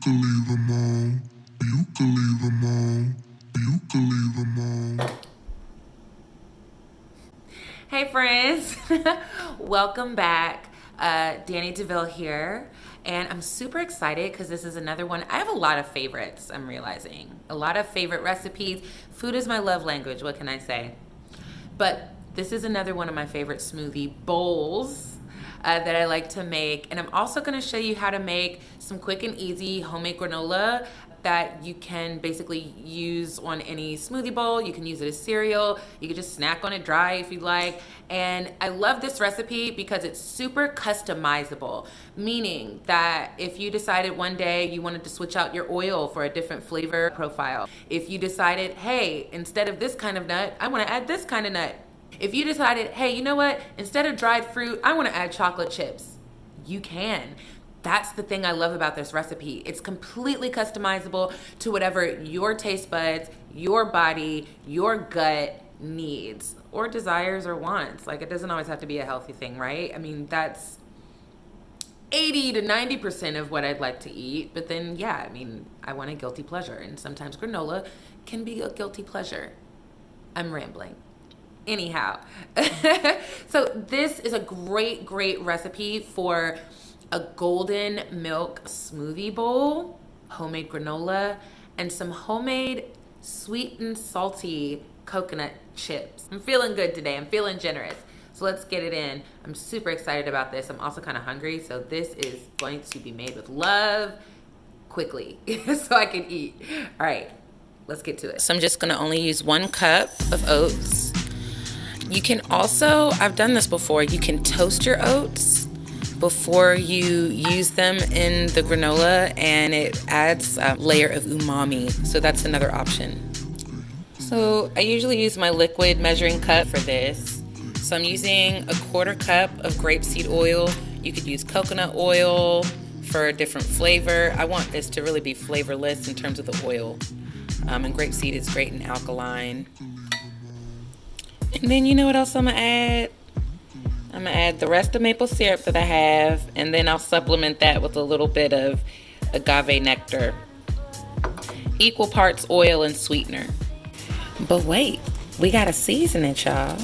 can leave them all. You can leave them all. You can leave them all. Hey friends, welcome back. Danny DeVille here, and I'm super excited because this is another one. I have a lot of favorites, I'm realizing. A lot of favorite recipes. Food is my love language, what can I say? But this is another one of my favorite smoothie bowls that I like to make. And I'm also gonna show you how to make some quick and easy homemade granola that you can basically use on any smoothie bowl. You can use it as cereal. You can just snack on it dry if you'd like. And I love this recipe because it's super customizable, meaning that if you decided one day you wanted to switch out your oil for a different flavor profile, if you decided, hey, instead of this kind of nut, I wanna add this kind of nut. If you decided, hey, you know what, instead of dried fruit, I wanna add chocolate chips, you can. That's the thing I love about this recipe. It's completely customizable to whatever your taste buds, your body, your gut needs or desires or wants. Like, it doesn't always have to be a healthy thing, right? I mean, that's 80 to 90% of what I'd like to eat. But then, yeah, I mean, I want a guilty pleasure. And sometimes granola can be a guilty pleasure. I'm rambling. Anyhow, so this is a great recipe for a golden milk smoothie bowl, homemade granola, and some homemade sweet and salty coconut chips. I'm feeling good today. I'm feeling generous. So let's get it in. I'm super excited about this. I'm also kind of hungry, so this is going to be made with love quickly so I can eat. All right, let's get to it. So I'm just gonna only use 1 cup of oats. You can also, I've done this before, you can toast your oats before you use them in the granola, and it adds a layer of umami. So that's another option. So I usually use my liquid measuring cup for this. So I'm using 1/4 cup of grapeseed oil. You could use coconut oil for a different flavor. I want this to really be flavorless in terms of the oil. And grapeseed is great and alkaline. And then you know what else I'm gonna add? I'm gonna add the rest of maple syrup that I have, and then I'll supplement that with a little bit of agave nectar. Equal parts oil and sweetener. But wait, we gotta season it, y'all.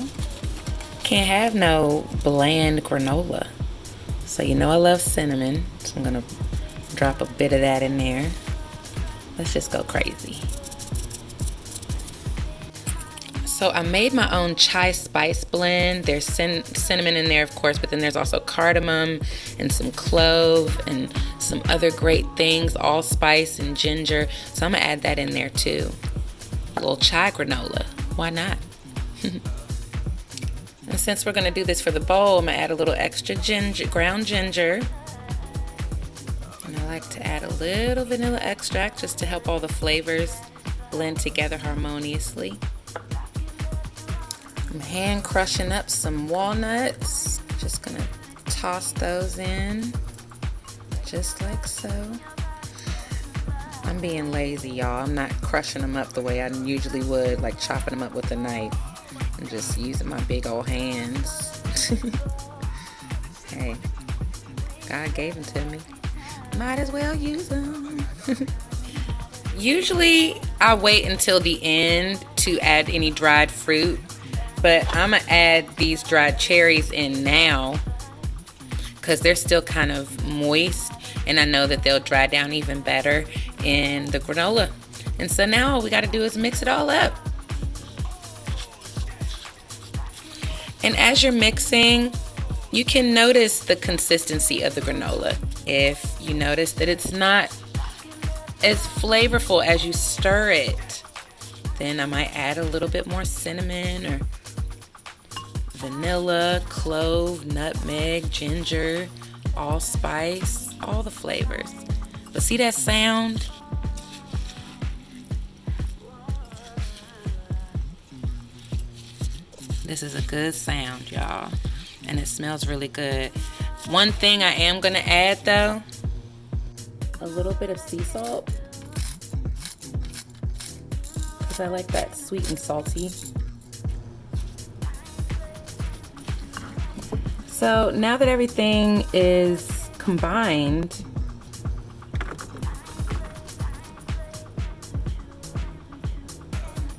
Can't have no bland granola. So you know I love cinnamon, so I'm gonna drop a bit of that in there. Let's just go crazy. So I made my own chai spice blend. There's cinnamon in there, of course, but then there's also cardamom and some clove and some other great things, allspice and ginger. So I'm gonna add that in there too. A little chai granola, why not? And since we're gonna do this for the bowl, I'm gonna add a little extra ginger, ground ginger. And I like to add a little vanilla extract just to help all the flavors blend together harmoniously. I'm hand crushing up some walnuts. Just gonna toss those in, just like so. I'm being lazy, y'all. I'm not crushing them up the way I usually would, like chopping them up with a knife. I'm just using my big old hands. Hey, God gave them to me. Might as well use them. Usually, I wait until the end to add any dried fruit. But I'm gonna add these dried cherries in now because they're still kind of moist, and I know that they'll dry down even better in the granola. And so now all we gotta do is mix it all up. And as you're mixing, you can notice the consistency of the granola. If you notice that it's not as flavorful as you stir it, then I might add a little bit more cinnamon or vanilla, clove, nutmeg, ginger, allspice, all the flavors. But see that sound? This is a good sound, y'all. And it smells really good. One thing I am gonna add though, a little bit of sea salt. Because I like that sweet and salty. So now that everything is combined,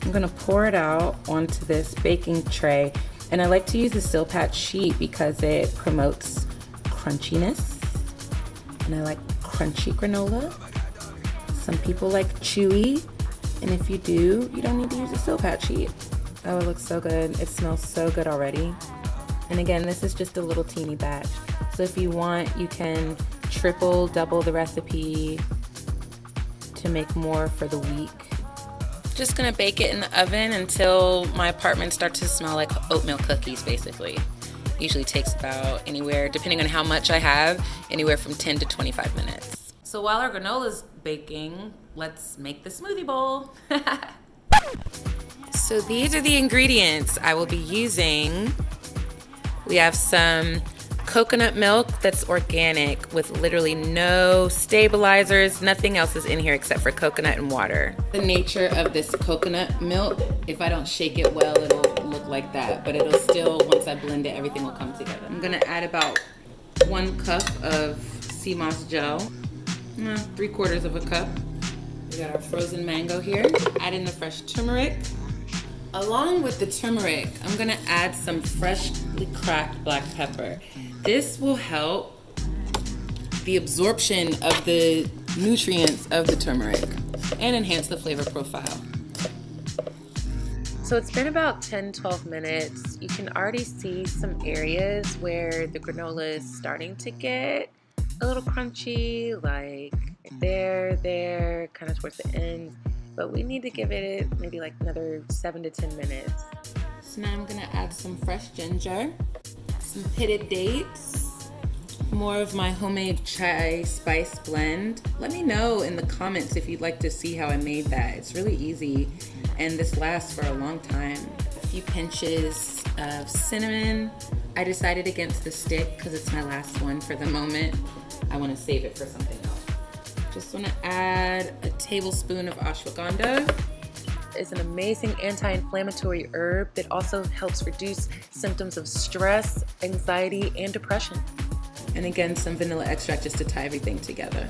I'm gonna pour it out onto this baking tray. And I like to use the Steel Patch sheet because it promotes crunchiness. And I like crunchy granola. Some people like chewy. And if you do, you don't need to use a Steel Patch sheet. Oh, it looks so good. It smells so good already. And again, this is just a little teeny batch. So if you want, you can triple, double the recipe to make more for the week. Just gonna bake it in the oven until my apartment starts to smell like oatmeal cookies, basically. Usually takes about anywhere, depending on how much I have, anywhere from 10 to 25 minutes. So while our granola's baking, let's make the smoothie bowl. So these are the ingredients I will be using. We have some coconut milk that's organic with literally no stabilizers. Nothing else is in here except for coconut and water. The nature of this coconut milk, if I don't shake it well, it'll look like that. But it'll still, once I blend it, everything will come together. I'm gonna add about 1 cup of sea moss gel. 3/4 of a cup. We got our frozen mango here. Add in the fresh turmeric. Along with the turmeric, I'm gonna add some freshly cracked black pepper. This will help the absorption of the nutrients of the turmeric and enhance the flavor profile. So it's been about 10-12 minutes. You can already see some areas where the granola is starting to get a little crunchy, like there, kind of towards the end. But we need to give it maybe like another 7 to 10 minutes. So now I'm gonna add some fresh ginger, some pitted dates, more of my homemade chai spice blend. Let me know in the comments if you'd like to see how I made that. It's really easy and this lasts for a long time. A few pinches of cinnamon. I decided against the stick because it's my last one for the moment. I wanna save it for something else. Just want to add a tablespoon of ashwagandha. It's an amazing anti-inflammatory herb that also helps reduce symptoms of stress, anxiety, and depression. And again, some vanilla extract just to tie everything together.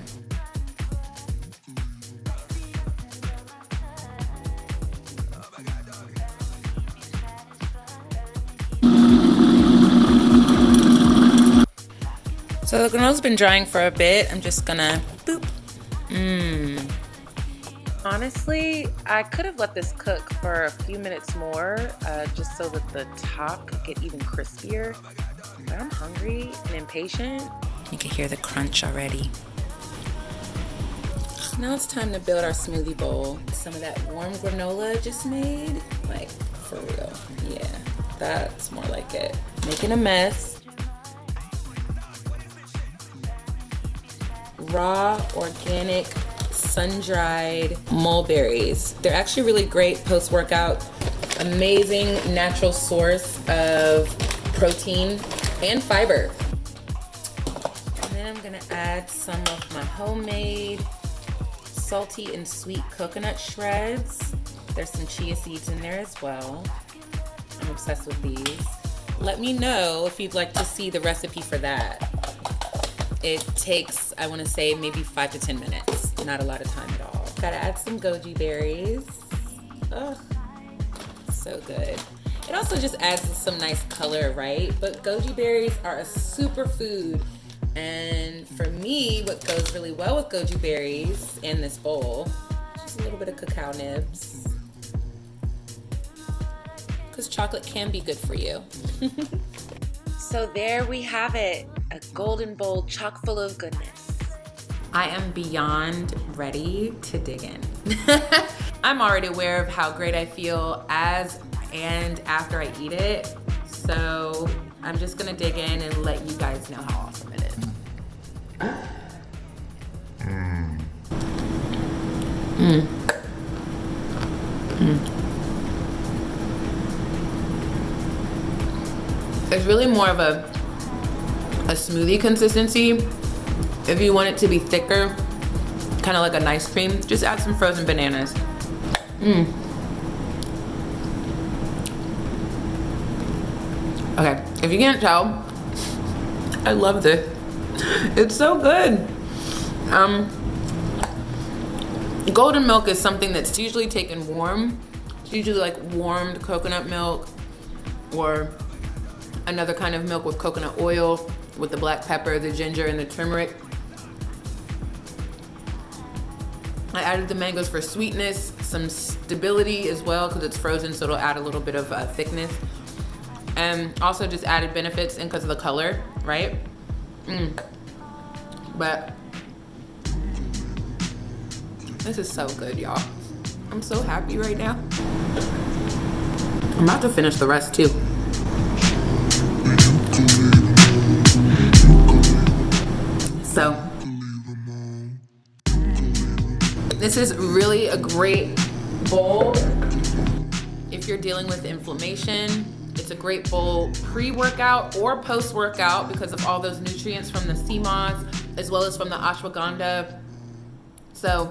So the granola's been drying for a bit. I'm just gonna boop. Honestly, I could have let this cook for a few minutes more, just so that the top could get even crispier. But I'm hungry and impatient. You can hear the crunch already. Now it's time to build our smoothie bowl. Some of that warm granola I just made, like for real. Yeah, that's more like it. Making a mess. Raw, organic, sun-dried mulberries. They're actually really great post-workout. Amazing natural source of protein and fiber. And then I'm gonna add some of my homemade salty and sweet coconut shreds. There's some chia seeds in there as well. I'm obsessed with these. Let me know if you'd like to see the recipe for that. It takes, I want to say, maybe 5 to 10 minutes. Not a lot of time at all. Gotta add some goji berries. Oh, so good. It also just adds some nice color, right? But goji berries are a superfood. And for me, what goes really well with goji berries in this bowl, just a little bit of cacao nibs. Because chocolate can be good for you. So there we have it. A golden bowl chock full of goodness. I am beyond ready to dig in. I'm already aware of how great I feel as and after I eat it. So I'm just gonna dig in and let you guys know how awesome it is. It's really more of a smoothie consistency. If you want it to be thicker, kind of like an ice cream, just add some frozen bananas. Okay, if you can't tell, I love this. It's so good. Golden milk is something that's usually taken warm, It's usually like warmed coconut milk or another kind of milk with coconut oil with the black pepper, the ginger, and the turmeric. I added the mangoes for sweetness, some stability as well because it's frozen, so it'll add a little bit of thickness. And also just added benefits and because of the color, right? But this is so good, y'all. I'm so happy right now. I'm about to finish the rest too. So this is really a great bowl if you're dealing with inflammation. It's a great bowl pre-workout or post-workout because of all those nutrients from the sea moss as well as from the ashwagandha. So,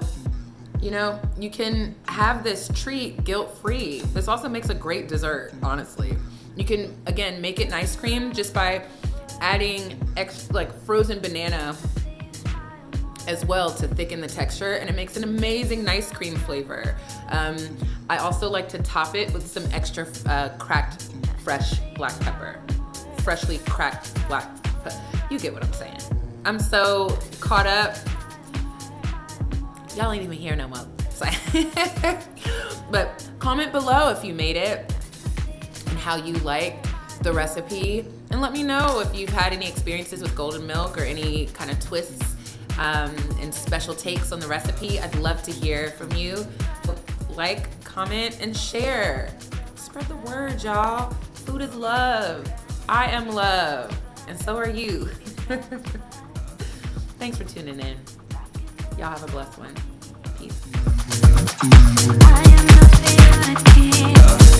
you know, you can have this treat guilt-free. This also makes a great dessert, honestly. You can, again, make it an ice cream just by adding frozen banana as well to thicken the texture, and it makes an amazing ice cream flavor. I also like to top it with some extra cracked fresh black pepper. Freshly cracked black pepper. You get what I'm saying. I'm so caught up. Y'all ain't even here no more. But comment below if you made it and how you liked the recipe. And let me know if you've had any experiences with golden milk or any kind of twists and special takes on the recipe. I'd love to hear from you. Like, comment, and share. Spread the word, y'all. Food is love. I am love. And so are you. Thanks for tuning in. Y'all have a blessed one. Peace.